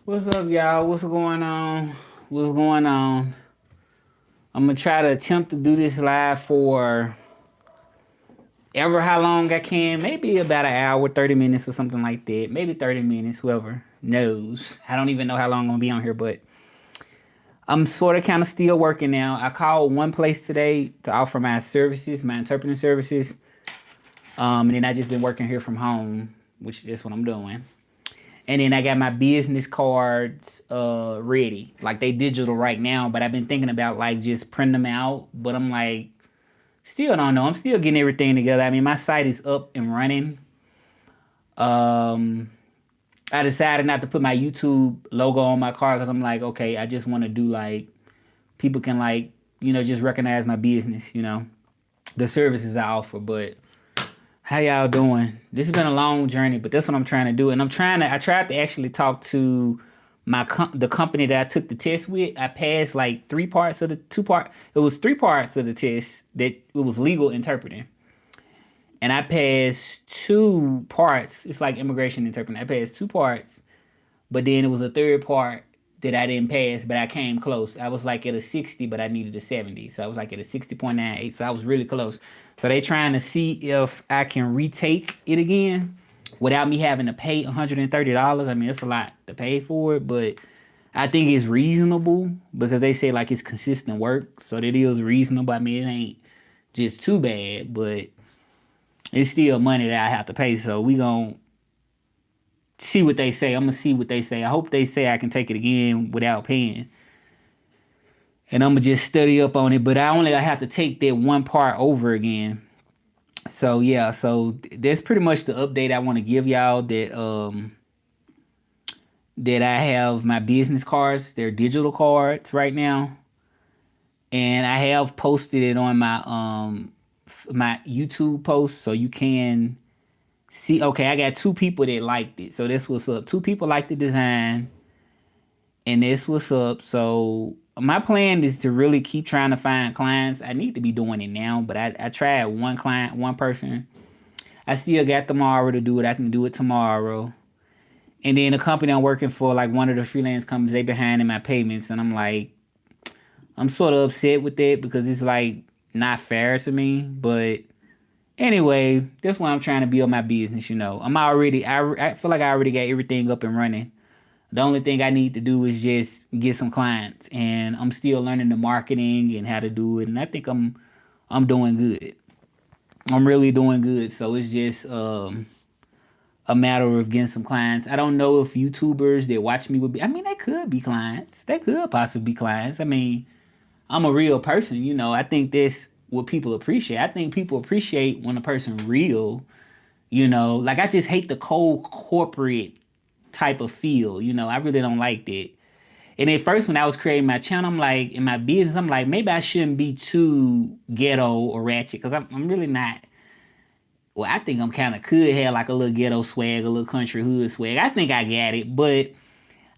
What's up, y'all? What's going on? What's going on? I'm gonna try to attempt to do this live for ever how long I can. Maybe about an hour, 30 minutes or something like that. Maybe 30 minutes, whoever knows. I don't even know how long I'm gonna be on here, but I'm sort of kind of still working now. I called one place today to offer my services, my interpreting services. And then I just been working here from home, which is just what I'm doing. And then I got my business cards ready. Like they digital right now, but I've been thinking about like just printing them out. But I'm like, still don't know. I'm still getting everything together. I mean, my site is up and running. Um, I decided not to put my YouTube logo on my card because I'm like, okay, I just want to do like people can like, just recognize my business, the services I offer. But how y'all doing? This has been a long journey, but that's what I'm trying to do. And I tried to actually talk to the company that I took the test with. I passed like it was three parts of the test that it was legal interpreting. And I passed two parts. It's like immigration interpreting. I passed two parts, but then it was a third part that I didn't pass, but I came close. I was like at a 60, but I needed a 70. So I was like at a 60.98. So I was really close. So they trying to see if I can retake it again without me having to pay $130. I mean, it's a lot to pay for it, but I think it's reasonable because they say like it's consistent work. So that is reasonable. I mean, it ain't just too bad, but it's still money that I have to pay. So we gonna see what they say. I'm gonna see what they say. I hope they say I can take it again without paying. And I'm gonna just study up on it. But I have to take that one part over again. So yeah, that's pretty much the update I want to give y'all. That I have my business cards. They're digital cards right now, and I have posted it on my YouTube post, so you can see. Okay, I got two people that liked it, so this what's up. Two people liked the design, and this what's up. So my plan is to really keep trying to find clients. I need to be doing it now, but I tried one client, one person. I still got tomorrow to do it. I can do it tomorrow. And then the company I'm working for, like one of the freelance companies, they behind in my payments, and I'm like, I'm sort of upset with that because it's like not fair to me. But anyway, that's why I'm trying to build my business. I feel like I already got everything up and running. The only thing I need to do is just get some clients, and I'm still learning the marketing and how to do it. And I think I'm doing good. I'm really doing good. So it's just a matter of getting some clients. I don't know if YouTubers that watch me would be. I mean, they could be clients. They could possibly be clients. I mean, I'm a real person. I think that's what people appreciate. I think people appreciate when a person real. Like I just hate the cold corporate type of feel. I really don't like that. And at first, when I was creating my channel, I'm like, in my business, I'm like, maybe I shouldn't be too ghetto or ratchet because I'm really not. Well, I think I'm kind of could have like a little ghetto swag, a little country hood swag. I think I got it, but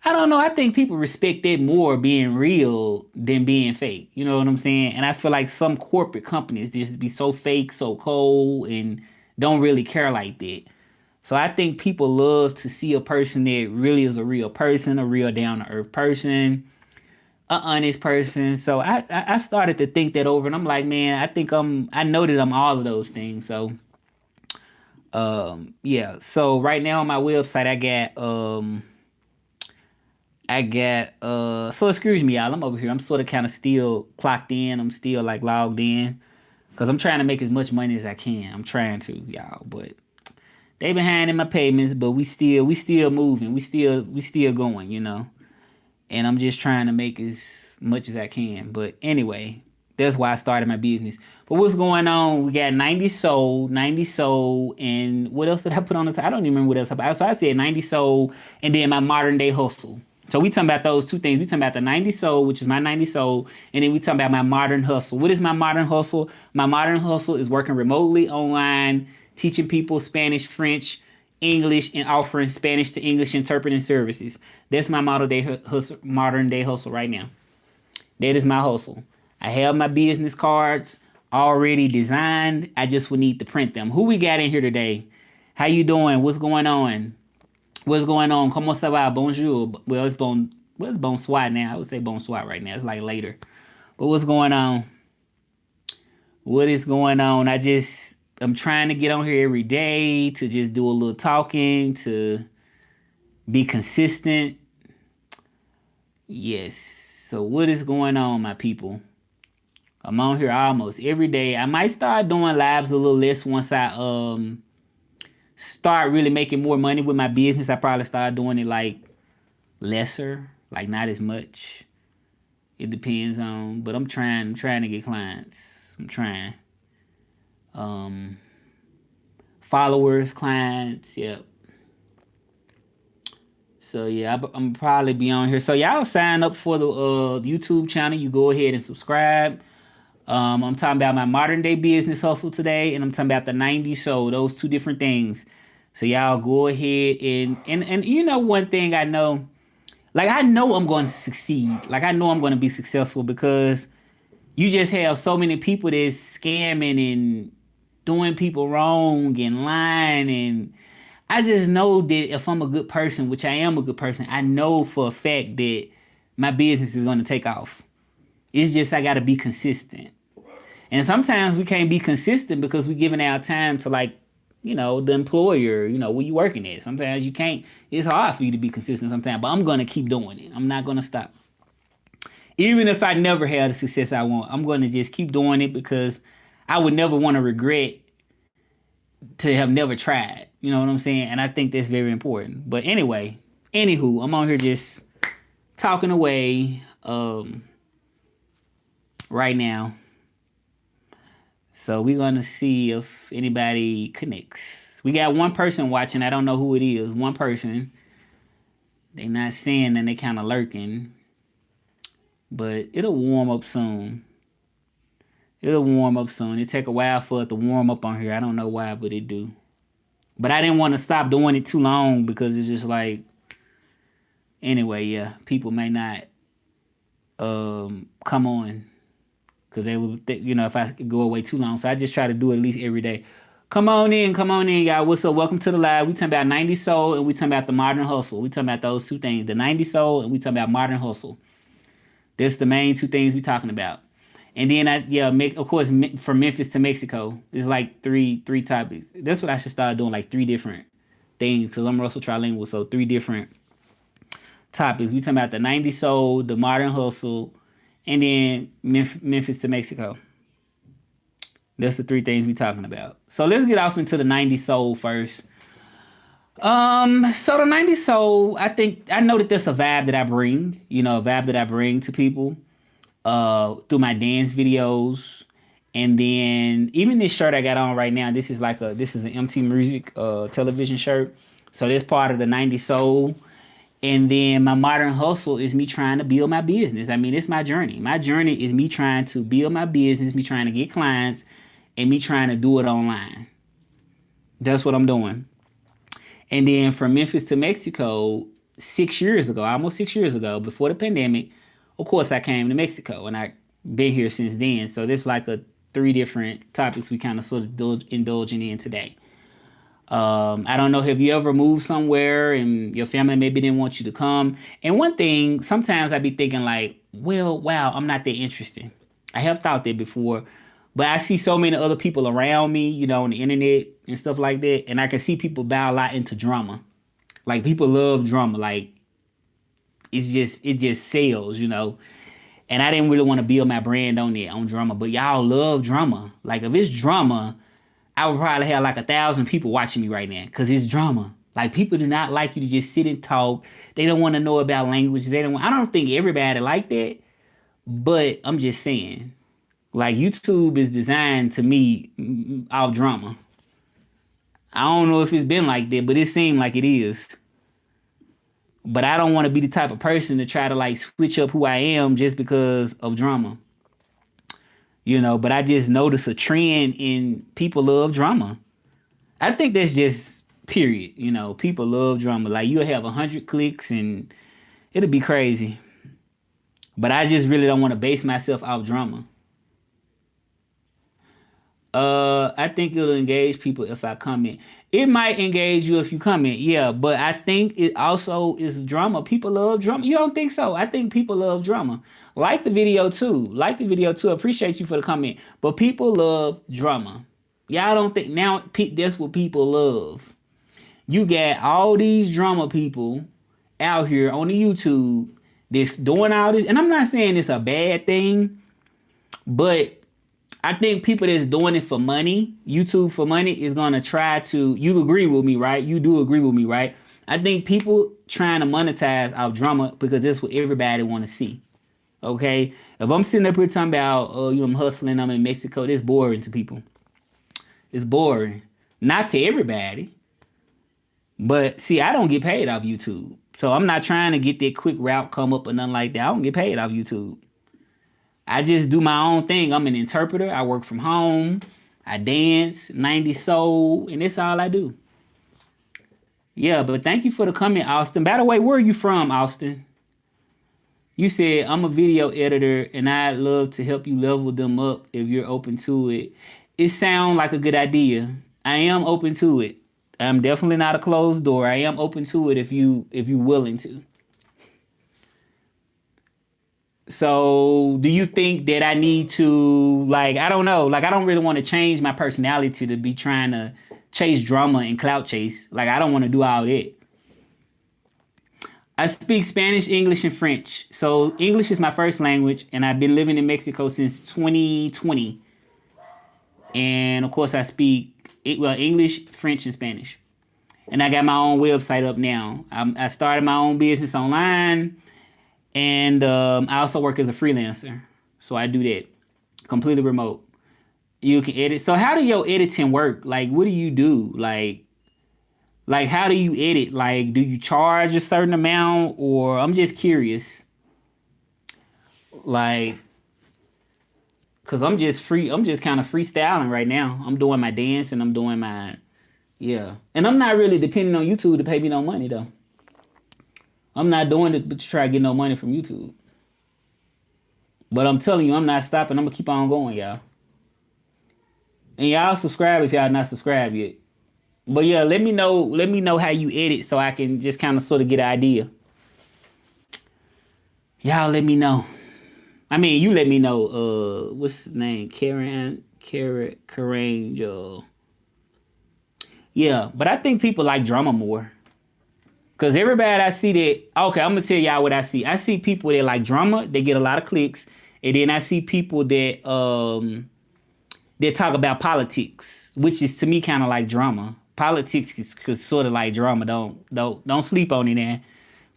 I don't know. I think people respect that more being real than being fake. You know what I'm saying? And I feel like some corporate companies just be so fake, so cold, and don't really care like that. So I think people love to see a person that really is a real person, a real down to earth person, an honest person. So I started to think that over, and I'm like, man, I know that I'm all of those things. So yeah. So right now on my website, so excuse me, y'all. I'm over here. I'm sort of kind of still clocked in. I'm still like logged in because I'm trying to make as much money as I can. I'm trying to, y'all, but they behind in my payments, but we still moving. We still going. And I'm just trying to make as much as I can. But anyway, that's why I started my business. But what's going on? We got 90 sold, and what else did I put on the top? I don't even remember what else I put. So I said 90 sold, and then my modern day hustle. So we talking about those two things. We talking about the 90 sold, which is my 90 sold, and then we talking about my modern hustle. What is my modern hustle? My modern hustle is working remotely online, teaching people Spanish, French, English, and offering Spanish to English interpreting services. That's my modern day hustle right now. That is my hustle. I have my business cards already designed. I just would need to print them. Who we got in here today? How you doing? What's going on? What's going on? Comment ça va? Bonjour. Well, it's bonsoir now. I would say bonsoir right now. It's like later. But what's going on? What is going on? I'm trying to get on here every day to just do a little talking, to be consistent. Yes. So what is going on, my people? I'm on here almost every day. I might start doing lives a little less once I start really making more money with my business. I probably start doing it like lesser, like not as much. It depends on, but I'm trying to get clients. I'm trying. Um Followers, clients, yep. So yeah, I'm probably be on here. So y'all sign up for the YouTube channel. You go ahead and subscribe. I'm talking about my modern day business hustle today, and I'm talking about the '90s show. Those two different things. So y'all go ahead and you know one thing I know, like I know I'm going to succeed. Like I know I'm going to be successful because you just have so many people that's scamming and doing people wrong and lying, and I just know that if I'm a good person, which I am a good person, I know for a fact that my business is going to take off. It's just I got to be consistent. And sometimes we can't be consistent because we're giving our time to like, the employer, where you working at. Sometimes you can't. It's hard for you to be consistent sometimes, but I'm going to keep doing it. I'm not going to stop. Even if I never had the success I want, I'm going to just keep doing it because I would never want to regret to have never tried. You know what I'm saying? And I think that's very important. But anyway, anywho, I'm on here just talking away right now. So we're gonna see if anybody connects. We got one person watching. I don't know who it is. One person. They not saying and they kind of lurking, but it'll warm up soon. It'll warm up soon. It take a while for it to warm up on here. I don't know why, but it do. But I didn't want to stop doing it too long because it's just like, anyway, yeah, people may not come on because they would, if I go away too long. So I just try to do it at least every day. Come on in, y'all. What's up? Welcome to the live. We talking about 90 soul and we talking about the modern hustle. We talking about those two things, the 90 soul and we talking about modern hustle. That's the main two things we talking about. And then of course, from Memphis to Mexico, it's like three topics. That's what I should start doing, like three different things, because I'm Russell trilingual, so three different topics. We talking about the 90s soul, the modern hustle, and then Memphis to Mexico. That's the three things we talking about. So let's get off into the 90s soul first. So the 90s soul, I know that there's a vibe that I bring, a vibe that I bring to people through my dance videos. And then even this shirt I got on right now, this is an MT Music television shirt. So that's part of the 90s soul. And then my modern hustle is me trying to build my business. I mean, it's my journey. My journey is me trying to build my business, me trying to get clients, and me trying to do it online. That's what I'm doing. And then from Memphis to Mexico, 6 years ago, almost 6 years ago, before the pandemic, of course I came to Mexico and I've been here since then. So there's like three different topics we kind of sort of indulging in today. I don't know, have you ever moved somewhere and your family maybe didn't want you to come? And one thing, sometimes I be thinking like, well, wow, I'm not that interesting. I have thought that before, but I see so many other people around me, on the internet and stuff like that, and I can see people buy a lot into drama. Like people love drama, like it just sells. And I didn't really want to build my brand on it, on drama, but y'all love drama. Like if it's drama, I would probably have like 1,000 people watching me right now because it's drama. Like people do not like you to just sit and talk. They don't want to know about language. I don't think everybody like that, but I'm just saying. Like YouTube is designed to me off drama. I don't know if it's been like that, but it seemed like it is. But I don't want to be the type of person to try to like switch up who I am just because of drama. But I just notice a trend in people love drama. I think that's just period. People love drama. Like you'll have 100 clicks and it'll be crazy. But I just really don't want to base myself off drama. I think it'll engage people if I comment. It might engage you if you comment, yeah, but I think it also is drama. People love drama. You don't think so? I think people love drama. Like the video too. Like the video too. Appreciate you for the comment. But people love drama. Y'all don't think now that's what people love. You got all these drama people out here on the YouTube that's doing all this. And I'm not saying it's a bad thing, but I think people that's doing it for money, YouTube for money, is gonna try to. You agree with me, right? You do agree with me, right? I think people trying to monetize our drama because that's what everybody want to see. Okay, if I'm sitting up here talking about, I'm hustling, I'm in Mexico, that's boring to people. It's boring, not to everybody, but see, I don't get paid off YouTube, so I'm not trying to get that quick route come up or nothing like that. I don't get paid off YouTube. I just do my own thing. I'm an interpreter. I work from home. I dance, 90s soul, and that's all I do. Yeah, but thank you for the comment, Austin. By the way, where are you from, Austin? You said, I'm a video editor, and I'd love to help you level them up if you're open to it. It sounds like a good idea. I am open to it. I'm definitely not a closed door. I am open to it if you're willing to. So do you think that I need to, like, I don't know, like, I don't really want to change my personality to be trying to chase drama and clout chase. Like, I don't want to do all that. I speak Spanish, English, and French. So English is my first language, and I've been living in Mexico since 2020. And of course, I speak English, French, and Spanish. And I got my own website up now. I started my own business online. And I also work as a freelancer. So I do that completely remote. You can edit. So how do your editing work? Like, what do you do? Like how do you edit? Like, do you charge a certain amount? Or I'm just curious. Like, because I'm just kind of freestyling right now. I'm doing my dance and I'm doing my, yeah. And I'm not really depending on YouTube to pay me no money, though. I'm not doing it but to try to get no money from YouTube. But I'm telling you, I'm not stopping. I'm going to keep on going, y'all. And y'all subscribe if y'all not subscribed yet. But yeah, let me know how you edit so I can just kind of sort of get an idea. Y'all let me know. I mean, you let me know, what's his name? Karen, yeah, but I think people like drama more. Because everybody I see that, okay, I'm going to tell y'all what I see. I see people that like drama, they get a lot of clicks. And then I see people that talk about politics, which is to me kind of like drama. Politics is sort of like drama. Don't sleep on it, man.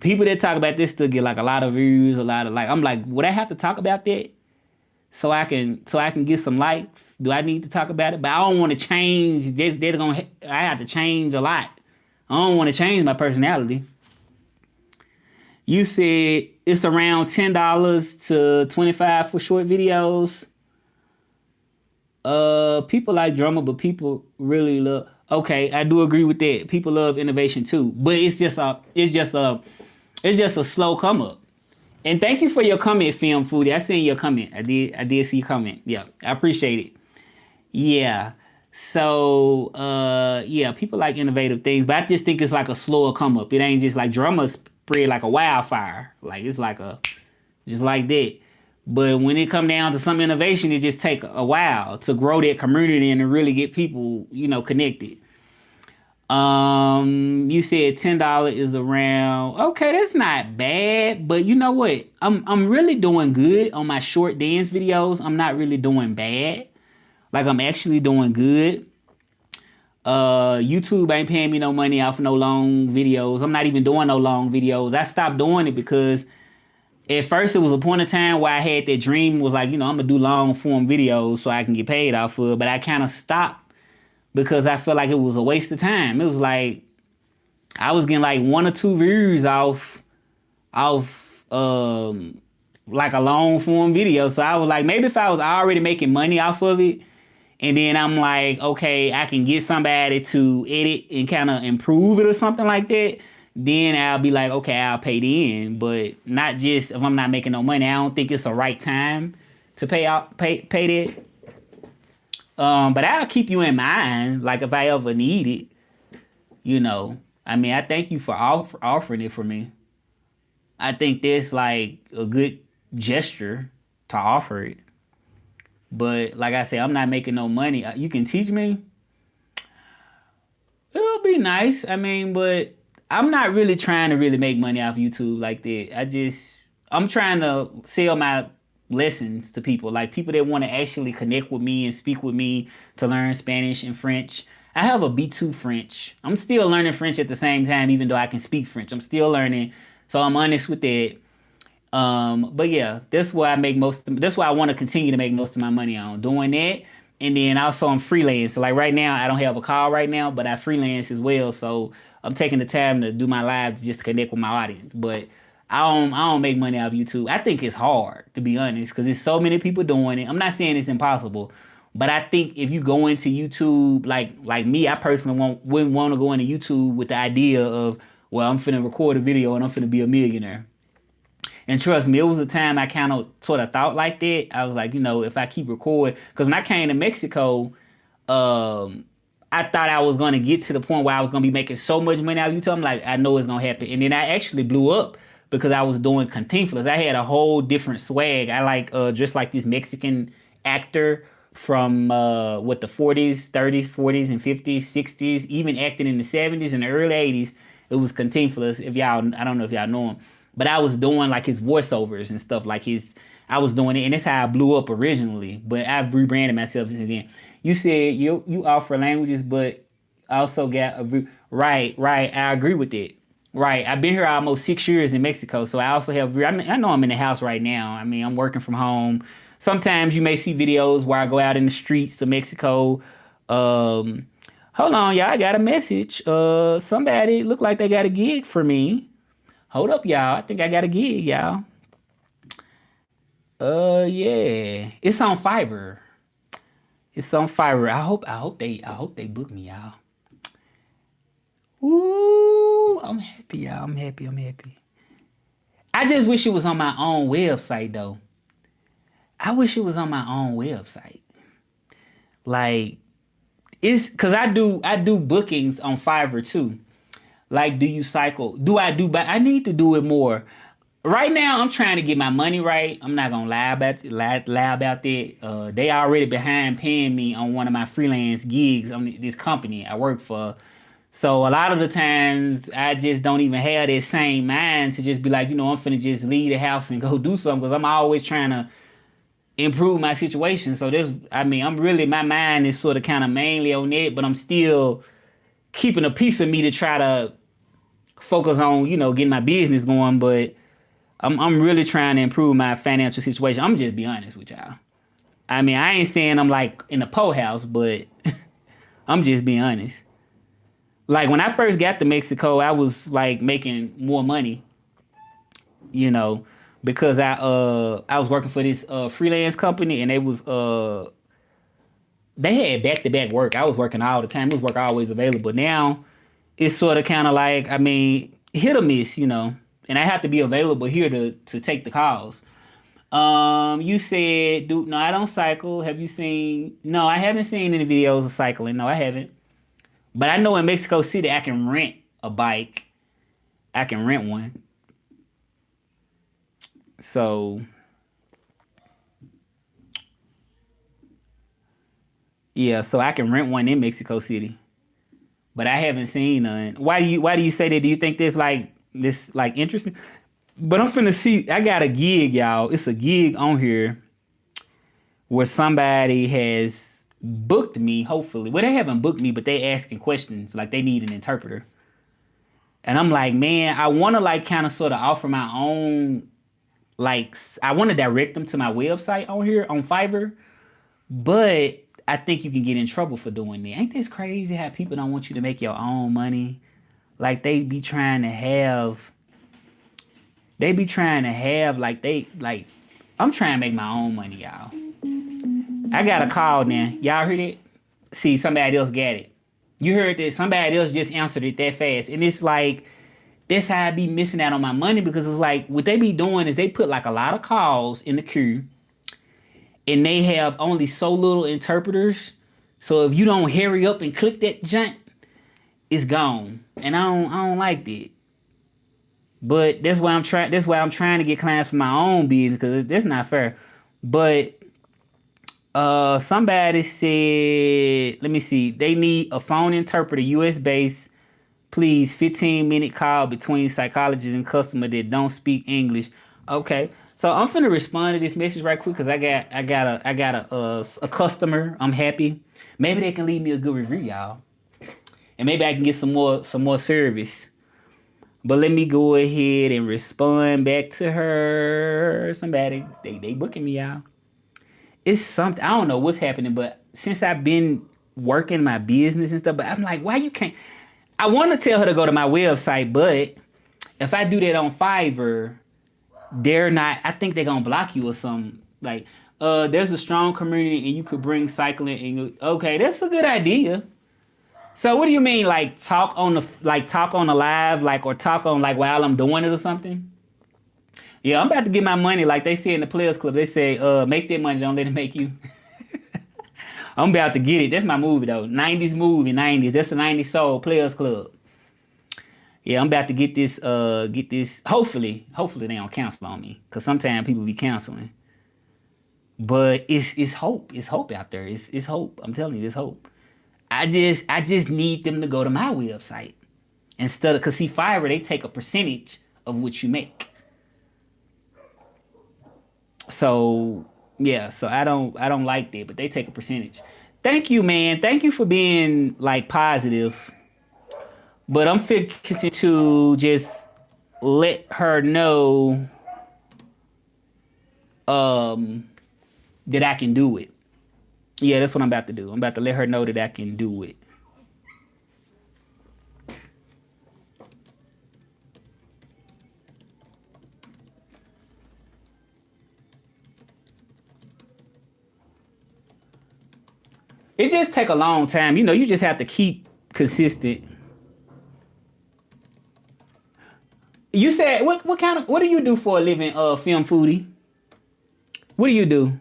People that talk about this still get like a lot of views, a lot of like. I'm like, would I have to talk about that so I can get some likes? Do I need to talk about it? But I don't want to change. I have to change a lot. I don't want to change my personality. You said it's around $10 to $25 for short videos. People like drama, but people really love. Okay, I do agree with that. People love innovation too, but it's just a slow come up. And thank you for your comment, Film Foodie. I seen your comment. I did see your comment. Yeah, I appreciate it. Yeah. So, yeah, people like innovative things, but I just think it's like a slower come up. It ain't just like drama spread like a wildfire. Like, it's like just like that. But when it come down to some innovation, it just take a while to grow that community and to really get people, connected. You said $10 is around. Okay, that's not bad, but you know what? I'm really doing good on my short dance videos. I'm not really doing bad. Like, I'm actually doing good. YouTube ain't paying me no money off no long videos. I'm not even doing no long videos. I stopped doing it because at first it was a point of time where I had that dream was like, I'm going to do long form videos so I can get paid off for it. But I kind of stopped because I felt like it was a waste of time. It was like I was getting like 1 or 2 views off like a long form video. So I was like, maybe if I was already making money off of it, and then I'm like, okay, I can get somebody to edit and kind of improve it or something like that, then I'll be like, okay, I'll pay in. But not just if I'm not making no money. I don't think it's the right time to pay that. But I'll keep you in mind, like if I ever need it, you know. I mean, I thank you for offering it for me. I think that's like a good gesture to offer it. But like I said, I'm not making no money. You can teach me. It'll be nice. I mean, but I'm not really trying to really make money off YouTube like that. I'm trying to sell my lessons to people, like people that want to actually connect with me and speak with me to learn Spanish and French. I have a B2 French. I'm still learning French at the same time, even though I can speak French. I'm still learning, so I'm honest with that. But yeah, that's why I want to continue to make most of my money on doing that. And then also I'm freelance. So like right now, I don't have a call right now, but I freelance as well. So I'm taking the time to do my lives just to connect with my audience. But I don't make money out of YouTube. I think it's hard to be honest, because there's so many people doing it. I'm not saying it's impossible, but I think if you go into YouTube, like me, I personally wouldn't want to go into YouTube with the idea of, well, I'm finna record a video and I'm finna be a millionaire. And trust me, it was a time I kind of sort of thought like that. I was like, if I keep recording, because when I came to Mexico, um, I thought I was gonna get to the point where I was gonna be making so much money out of YouTube. I'm like, I know it's gonna happen. And then I actually blew up because I was doing Cantinflas. I had a whole different swag. I like dressed like this Mexican actor from what the 40s, 30s, 40s, and 50s, 60s, even acting in the 70s and the early 80s. It was Cantinflas. If y'all, I don't know if y'all know him, but I was doing like his voiceovers and stuff like his. I was doing it, and that's how I blew up originally. But I've rebranded myself since then. You said you offer languages, but also got right, right. I agree with it. Right, I've been here almost 6 years in Mexico, so I also have. I know I'm in the house right now. I mean, I'm working from home. Sometimes you may see videos where I go out in the streets of Mexico. Um, Hold on, y'all. I got a message. Somebody look like they got a gig for me. Hold up, y'all. I think I got a gig, y'all. Yeah, it's on Fiverr. It's on Fiverr. I hope they book me, y'all. Ooh, I'm happy, y'all. I'm happy. I'm happy. I just wish it was on my own website though. I wish it was on my own website. Like it's because I do bookings on Fiverr too. Like, do you cycle? Do I do? But I need to do it more. Right now, I'm trying to get my money right. I'm not gonna lie about that. They already behind paying me on one of my freelance gigs on this company I work for. So a lot of the times I just don't even have that same mind to just be like, I'm finna just leave the house and go do something because I'm always trying to improve my situation. So I mean, my mind is sort of kind of mainly on it, but I'm still keeping a piece of me to try to focus on, getting my business going. But I'm really trying to improve my financial situation. I'm just be honest with y'all. I mean, I ain't saying I'm like in a po house, but I'm just being honest. Like when I first got to Mexico, I was like making more money, you know, because I was working for this freelance company and they had back to back work. I was working all the time. It was work always available. Now it's sort of kind of like, I mean, hit or miss, and I have to be available here to take the calls. You said, dude, no, I don't cycle. Have you seen? No, I haven't seen any videos of cycling. No, I haven't. But I know in Mexico City, I can rent a bike. I can rent one. So yeah, so I can rent one in Mexico City. But I haven't seen none. Why do you say that? Do you think this like interesting? But I'm finna see. I got a gig, y'all. It's a gig on here where somebody has booked me. Hopefully, well, they haven't booked me, but they asking questions like they need an interpreter. And I'm like, man, I want to like kind of sort of offer my own. Like, I want to direct them to my website on here on Fiverr, but I think you can get in trouble for doing that. Ain't this crazy how people don't want you to make your own money? Like they be trying to have like I'm trying to make my own money, y'all. I got a call now. Y'all heard it? See, somebody else got it. You heard that somebody else just answered it that fast. And it's like, that's how I be missing out on my money because it's like, what they be doing is they put like a lot of calls in the queue and they have only so little interpreters. So if you don't hurry up and click that junk, it's gone. And I don't like that. But that's why I'm trying. That's why I'm trying to get clients for my own business because that's not fair. But somebody said, let me see. They need a phone interpreter, US based. Please, 15-minute call between psychologists and customer that don't speak English. Okay, so I'm finna respond to this message right quick because I got a customer. I'm happy. Maybe they can leave me a good review, y'all, and maybe I can get some more service. But let me go ahead and respond back to her. Somebody, they booking me out. It's something I don't know what's happening, but since I've been working my business and stuff, but I'm like, why you can't? I want to tell her to go to my website, but if I do that on Fiverr, they're not. I think they're gonna block you or something. Like, there's a strong community and you could bring cycling. And okay, that's a good idea. So what do you mean, like talk on the live, like or talk on like while I'm doing it or something? Yeah, I'm about to get my money, like they say in the Players Club. They say, make that money, don't let it make you. I'm about to get it. That's my movie though. 90s movie, 90s. That's a 90s soul Players Club. Yeah, I'm about to get this. Hopefully they don't cancel on me. Cause sometimes people be canceling. But it's hope. It's hope out there. It's hope. I'm telling you, it's hope. I just need them to go to my website instead of cause see Fiverr they take a percentage of what you make. So yeah, so I don't like that, but they take a percentage. Thank you, man. Thank you for being like positive. But I'm fixing to just let her know um that I can do it. Yeah, that's what I'm about to do. I'm about to let her know that I can do it. It just take a long time. You just have to keep consistent. You said what do you do for a living, film foodie? What do you do?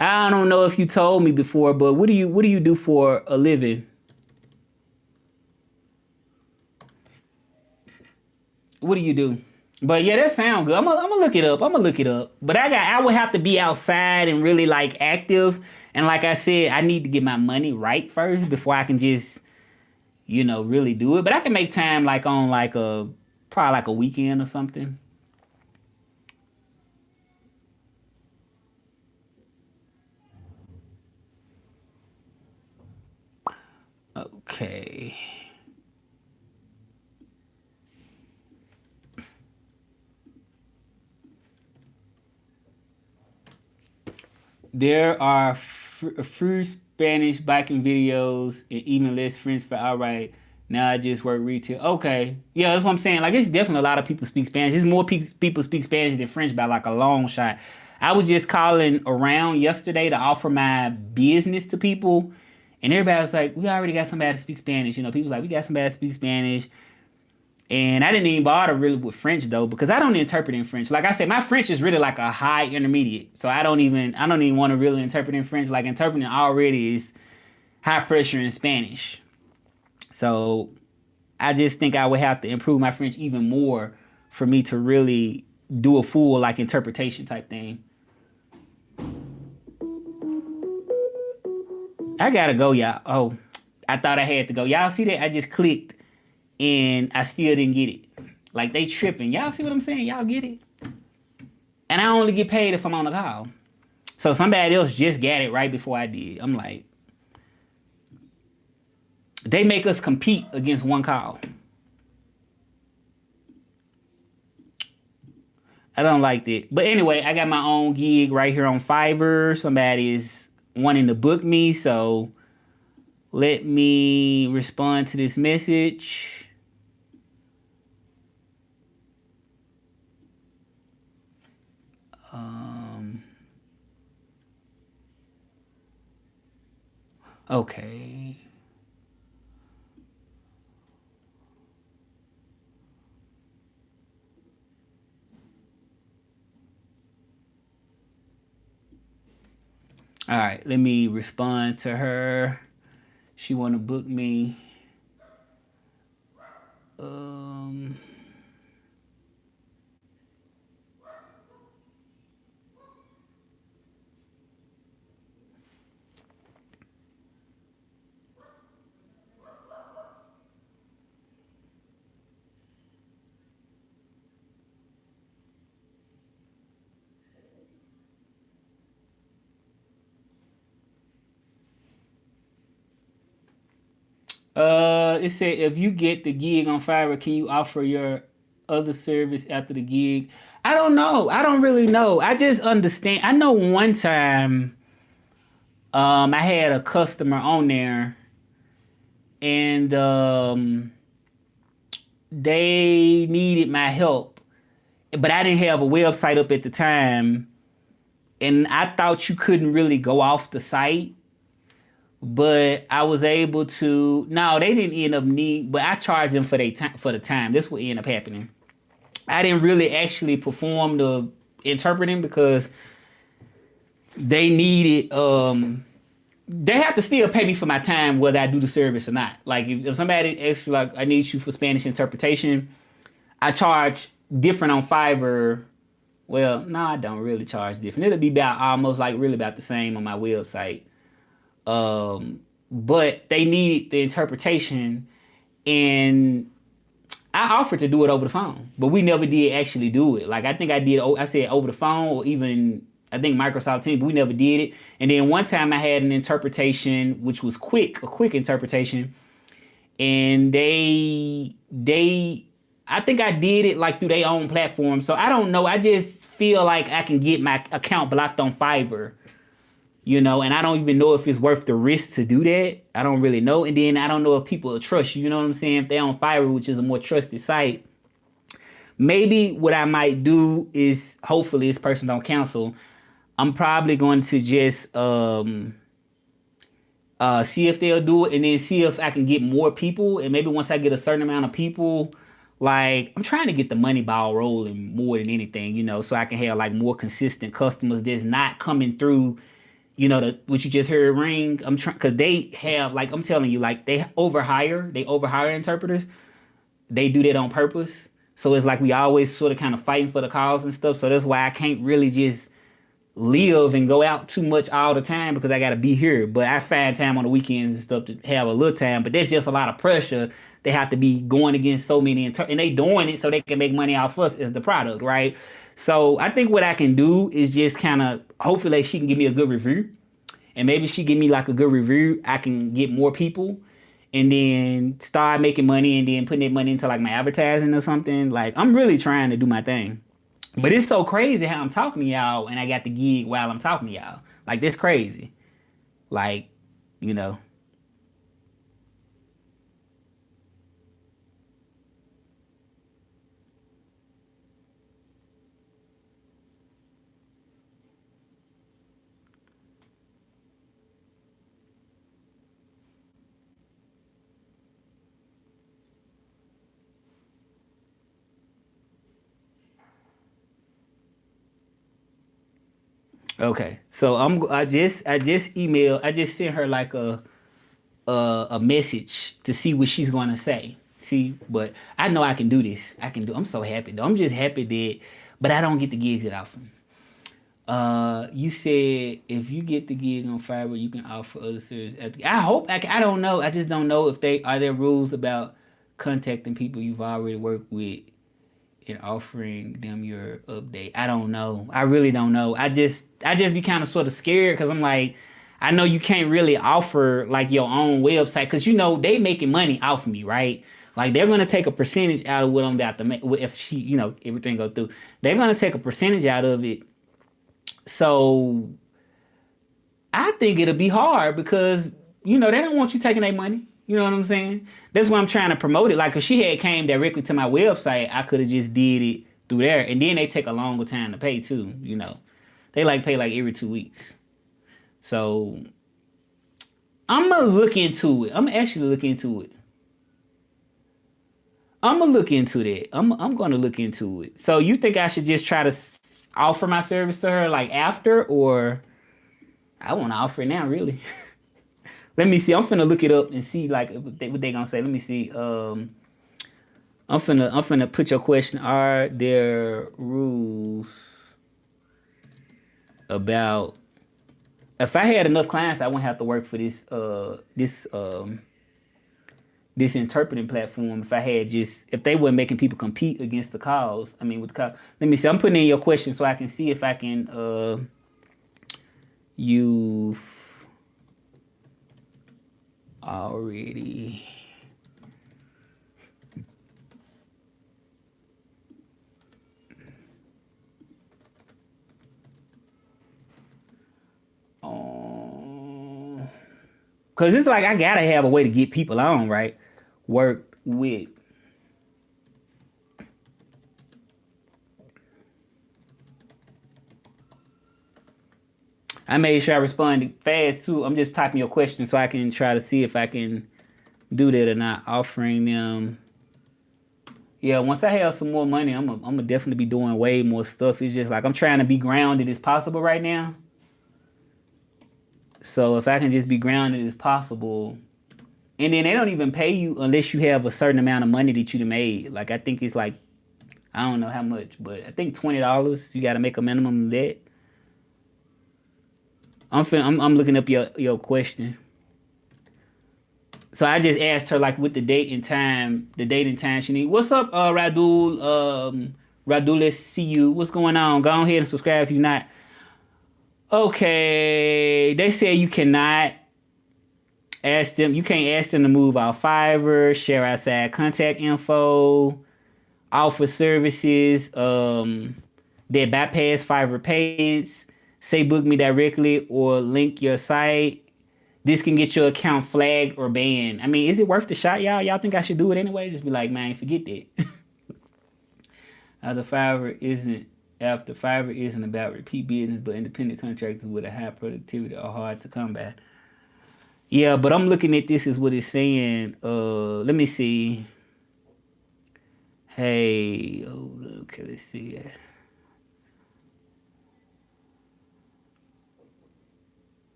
I don't know if you told me before, but what do you do for a living? What do you do? But yeah, that sound good. I'm gonna look it up. I'm gonna look it up. But I would have to be outside and really like active. And like I said, I need to get my money right first before I can just really do it. But I can make time like on like a probably like a weekend or something. Okay. There are free Spanish biking videos and even less French for outright. Now I just work retail. Okay, yeah, that's what I'm saying. Like, it's definitely a lot of people speak Spanish. There's more people speak Spanish than French by like a long shot. I was just calling around yesterday to offer my business to people, and everybody was like, "We already got somebody to speak Spanish." People like, "We got somebody to speak Spanish." And I didn't even bother really with French though, because I don't interpret in French. Like I said, my French is really like a high intermediate. So I don't even want to really interpret in French. Like interpreting already is high pressure in Spanish. So I just think I would have to improve my French even more for me to really do a full like interpretation type thing. I gotta go, y'all. Oh, I thought I had to go. Y'all see that? I just clicked and I still didn't get it. Like they tripping. Y'all see what I'm saying? Y'all get it? And I only get paid if I'm on the call. So somebody else just got it right before I did. I'm like, they make us compete against one call. I don't like that. But anyway, I got my own gig right here on Fiverr. Somebody is wanting to book me, so let me respond to this message. Um, okay. All right, let me respond to her. She want to book me. Um, it said if you get the gig on Fiverr, can you offer your other service after the gig? I don't know. I don't really know. I just understand. I know one time, I had a customer on there, and they needed my help, but I didn't have a website up at the time, and I thought you couldn't really go off the site, but I was able to. No, they didn't end up need, but I charged them for their time for the time. This what ended up happening. I didn't really actually perform the interpreting because they needed they have to still pay me for my time whether I do the service or not. Like if somebody asks like I need you for Spanish interpretation, I charge different on Fiverr. Well, no, I don't really charge different. It'll be about almost like really about the same on my website. But they needed the interpretation, and I offered to do it over the phone, but we never did actually do it. Like I think I did. I said over the phone, or even I think Microsoft Teams, but we never did it. And then one time I had an interpretation which was quick, a quick interpretation, and they I think I did it like through their own platform. So I don't know. I just feel like I can get my account blocked on Fiverr, and I don't even know if it's worth the risk to do that. I don't really know. And then I don't know if people will trust you, you know what I'm saying? If they're on Fiverr, which is a more trusted site, maybe what I might do is hopefully this person don't cancel. I'm probably going to just see if they'll do it, and then see if I can get more people. And maybe once I get a certain amount of people, like I'm trying to get the money ball rolling more than anything, so I can have like more consistent customers that's not coming through. What you just heard ring. I'm trying because they have like I'm telling you, like they overhire interpreters. They do that on purpose. So it's like we always sort of kind of fighting for the cause and stuff. So that's why I can't really just live and go out too much all the time because I got to be here. But I find time on the weekends and stuff to have a little time. But there's just a lot of pressure. They have to be going against so many, and they doing it so they can make money off us as the product, right? So I think what I can do is just kind of hopefully she can give me a good review, and maybe she give me like a good review. I can get more people, and then start making money, and then putting that money into like my advertising or something. Like I'm really trying to do my thing. But it's so crazy how I'm talking to y'all and I got the gig while I'm talking to y'all. Like that's crazy. Like, you know. Okay. So I just sent her like a message to see what she's gonna say. See, but I know I can do this. I'm so happy though. I'm just happy that but I don't get the gigs that often. You said if you get the gig on Fiverr, you can offer other services. I hope. I don't know. I just don't know if they are there rules about contacting people you've already worked with and offering them your update. I don't know. I really don't know. I just be kind of sort of scared because I'm like, I know you can't really offer like your own website because they making money off of me, right? Like they're gonna take a percentage out of what I'm about to make if everything go through. They're gonna take a percentage out of it. So I think it'll be hard because they don't want you taking their money. You know what I'm saying? That's why I'm trying to promote it. Like if she had came directly to my website, I could have just did it through there. And then they take a longer time to pay too. They like pay like every 2 weeks. So I'm gonna look into it. I'm actually looking into it. I'm gonna look into that. I'm gonna look into it. So you think I should just try to offer my service to her like after or? I want to offer it now, really. Let me see. I'm finna look it up and see like what they gonna say. Let me see. I'm finna put your question. Are there rules about if I had enough clients, I wouldn't have to work for this interpreting platform. If I had just if they weren't making people compete against the cause. I mean with the cause. Let me see. I'm putting in your question so I can see if I can you already because it's like I gotta have a way to get people on, right? Work with. I made sure I responded fast too. I'm just typing your question so I can try to see if I can do that or not. Offering them. Yeah, once I have some more money, I'm gonna definitely be doing way more stuff. It's just like I'm trying to be grounded as possible right now. So if I can just be grounded as possible, and then they don't even pay you unless you have a certain amount of money that you made. Like I think it's like I don't know how much, but I think $20. You got to make a minimum of that. I'm looking up your question. So I just asked her like with the date and time, she need. What's up, Radul? Radul, let's see you. What's going on? Go ahead and subscribe if you're not. Okay, they say you cannot ask them. You can't ask them to move off Fiverr, share outside contact info, offer services that bypass Fiverr pays, say book me directly or link your site. This can get your account flagged or banned. I mean, is it worth the shot, y'all? Y'all think I should do it anyway? Just be like, man, forget that. After Fiverr isn't about repeat business, but independent contractors with a high productivity are hard to come by. Yeah, but I'm looking at this as what it's saying. Let me see. Hey, okay, let's see.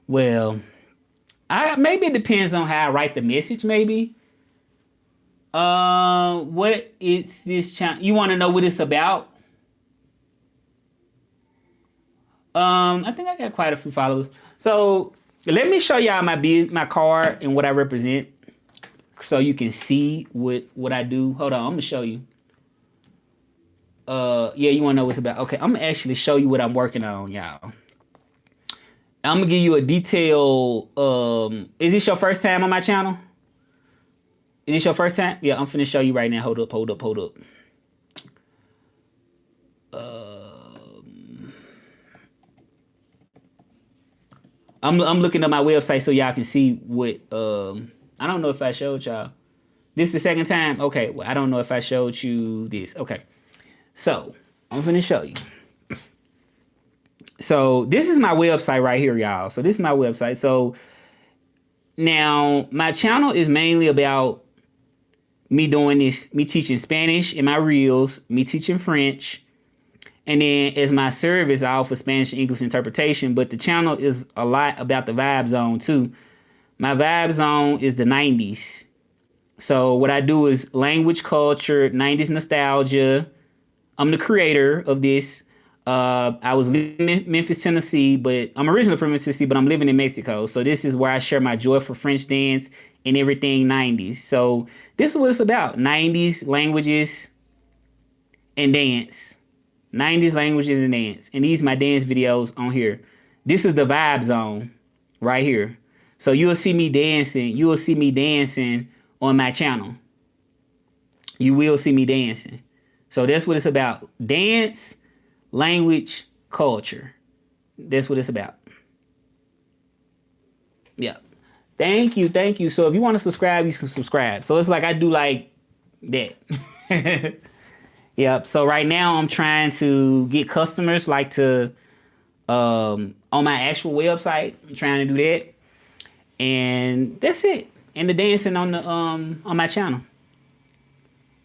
Well, I maybe it depends on how I write the message. Maybe. What is this channel? You want to know what it's about? I think I got quite a few followers. So let me show y'all my card and what I represent, so you can see what I do. Hold on, I'm gonna show you. Yeah, you want to know what's about? Okay, I'm gonna actually show you what I'm working on, y'all. I'm gonna give you a detail. Is this your first time on my channel? Is this your first time? Yeah, I'm finna show you right now. Hold up, hold up, hold up. I'm looking at my website so y'all can see what. I don't know if I showed y'all. This is the second time. Okay, well I don't know if I showed you this. Okay, so I'm finna show you. So this is my website right here, y'all. So this is my website. So now my channel is mainly about me doing this, me teaching Spanish in my reels, me teaching French, and then as my service, I offer Spanish and English interpretation. But the channel is a lot about the vibe zone too. My vibe zone is the 90s. So what I do is language, culture, 90s nostalgia. I'm the creator of this. I was living in Memphis, Tennessee, but I'm originally from Tennessee, but I'm living in Mexico. So this is where I share my joy for French dance and everything 90s. So this is what it's about: 90s languages and dance. 90s languages and dance. And these are my dance videos on here. This is the vibe zone right here. So you'll see me dancing. You will see me dancing on my channel. You will see me dancing. So that's what it's about. Dance, language, culture. That's what it's about. Yeah. Thank you. Thank you. So if you want to subscribe, you can subscribe. So it's like I do like that. Yep. So right now I'm trying to get customers like to on my actual website. I'm trying to do that. And that's it. And the dancing on the on my channel.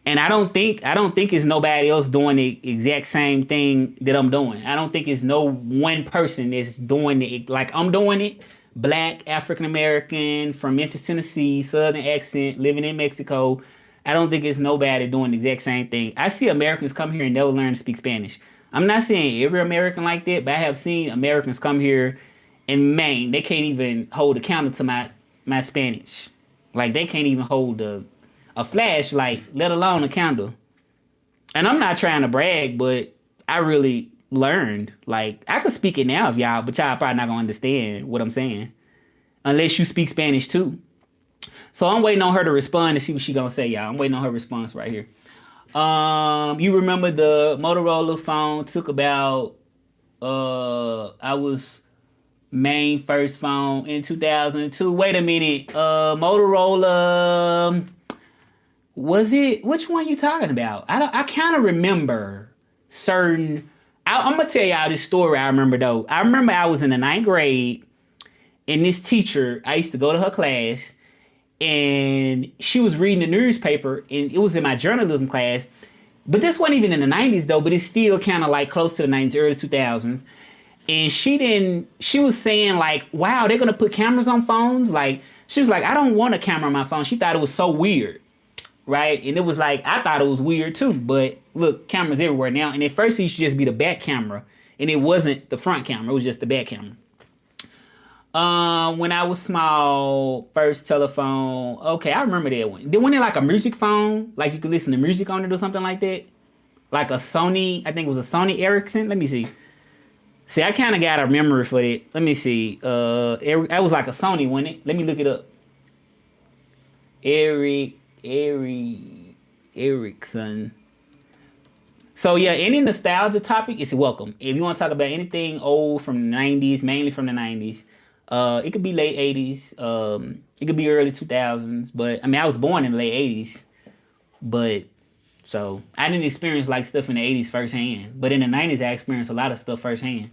And I don't think it's nobody else doing the exact same thing that I'm doing. I don't think it's no one person that's doing it like I'm doing it. Black, African American, from Memphis, Tennessee, Southern accent, living in Mexico. I don't think it's nobody doing the exact same thing. I see Americans come here and never learn to speak Spanish. I'm not saying every American like that, but I have seen Americans come here and man, they can't even hold a candle to my Spanish. Like they can't even hold a flashlight, let alone a candle. And I'm not trying to brag, but I really learned. Like I could speak it now if y'all, but y'all probably not gonna understand what I'm saying unless you speak Spanish too. So I'm waiting on her to respond to see what she gonna say, y'all. I'm waiting on her response right here. You remember the Motorola phone took about I was main first phone in 2002. Wait a minute, Motorola. Was it which one you talking about? I kind of remember certain. I'm gonna tell y'all this story. I remember though. I remember I was in the ninth grade, and this teacher. I used to go to her class, and she was reading the newspaper, and it was in my journalism class. But this wasn't even in the '90s though. But it's still kind of like close to the '90s, early 2000s. And she didn't. She was saying like, "Wow, they're gonna put cameras on phones." Like she was like, "I don't want a camera on my phone." She thought it was so weird, right? And it was like I thought it was weird too. But look, cameras everywhere now. And at first it used to just be the back camera, and it wasn't the front camera. It was just the back camera. When I was small, first telephone. Okay, I remember that one. Then when it like a music phone, like you could listen to music on it or something like that, like a Sony. I think it was a Sony Ericsson. Let me see. See, I kind of got a memory for it. Let me see. That was like a Sony, wasn't it? Let me look it up. Ericsson. So yeah, any nostalgia topic is welcome. If you want to talk about anything old from the '90s, mainly from the '90s, it could be late '80s. It could be early 2000s. But I mean, I was born in the late '80s, but so I didn't experience like stuff in the '80s firsthand. But in the '90s, I experienced a lot of stuff firsthand,